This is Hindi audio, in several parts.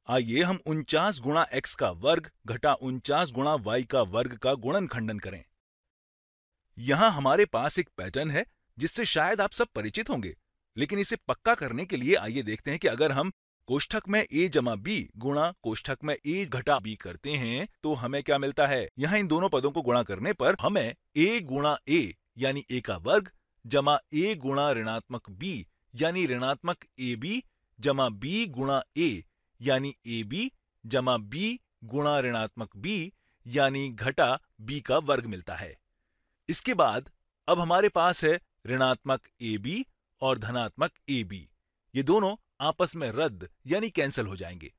आइए हम 49 गुणा x का वर्ग घटा 49 गुणा y का वर्ग का गुणनखंडन करें। यहां हमारे पास एक पैटर्न है जिससे शायद आप सब परिचित होंगे, लेकिन इसे पक्का करने के लिए आइए देखते हैं कि अगर हम कोष्ठक में a जमा b गुणा कोष्ठक में a घटा b करते हैं तो हमें क्या मिलता है। यहां इन दोनों पदों को गुणा करने पर हमें a गुणा a यानी a का वर्ग जमा a गुणा ऋणात्मक b यानी ऋणात्मक ab जमा b गुणा a यानी ab जमा b गुणा ऋणात्मक b यानी घटा b का वर्ग मिलता है। इसके बाद अब हमारे पास है ऋणात्मक ab और धनात्मक ab। ये दोनों आपस में रद्द यानी कैंसिल हो जाएंगे।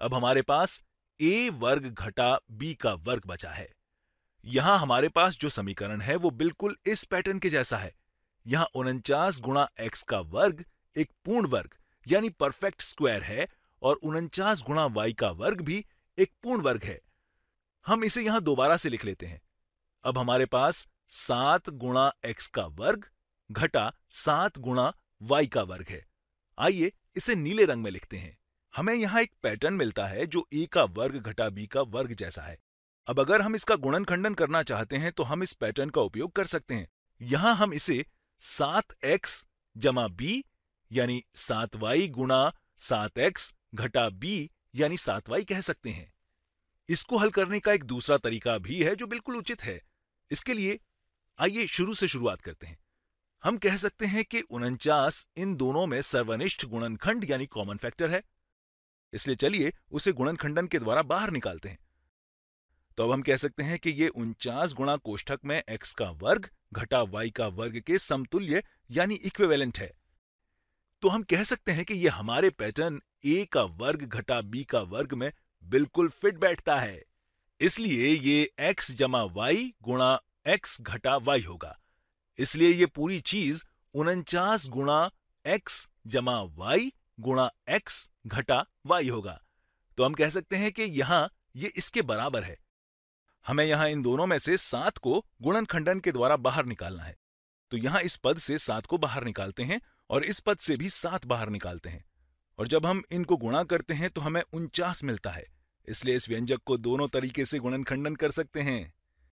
अब हमारे पास a वर्ग घटा b का वर्ग बचा है। यहां हमारे पास जो समीकरण है वो बिल्कुल इस पैटर्न के जैसा है। यहां 49 गुणा x का वर्ग एक पूर्ण वर्ग यानी परफेक्ट स्क्वायर है और 49 गुणा y का वर्ग भी एक पूर्ण वर्ग है। हम इसे यहां दोबारा से लिख लेते हैं। अब हमारे पास 7 गुणा x का वर्ग घटा 7 गुणा y का वर्ग है। आइए इसे नीले रंग में लिखते हैं। हमें यहां एक पैटर्न मिलता है जो a का वर्ग घटा b का वर्ग जैसा है। अब अगर हम इसका गुणनखंडन करना चाहते हैं तो हम इस पैटर्न का उपयोग कर सकते हैं। यहां हम इसे 7x जमा b यानी 7y गुणा 7x घटा b यानी 7y कह सकते हैं। इसको हल करने का एक दूसरा तरीका भी है जो बिल्कुल उचित है। इसके लिए आइए शुरू से शुरुआत करते हैं। हम कह सकते हैं कि 49 इन दोनों में सर्वनिष्ठ गुणनखंड यानी कॉमन फैक्टर है, इसलिए चलिए उसे गुणनखंडन के द्वारा बाहर निकालते हैं। तो अब हम कह सकते हैं कि ये 49 गुणा कोष्ठक में x का वर्ग घटा y का वर्ग के समतुल्य यानी इक्विवेलेंट है। तो हम कह सकते हैं कि ये हमारे पैटर्न a का वर्ग घटा b का वर्ग में बिल्कुल फिट बैठता है। इसलिए ये x जमा y गुणा x घटा y होगा। इसलिए ये पूरी चीज 49 गुणा x जमा y गुणा x घटा y होगा। तो हम कह सकते हैं कि यहां ये इसके बराबर है। हमें यहां इन दोनों में से 7 को गुणनखंडन के द्वारा बाहर निकालना है। तो यहां इस पद से 7 को बाहर निकालते हैं और इस पद से भी 7 बाहर निकालते हैं, और जब हम इनको गुणा करते हैं तो हमें 49 मिलता है। इसलिए इस व्यंजक को दोनों तरीके से गुणनखंडन कर सकते हैं।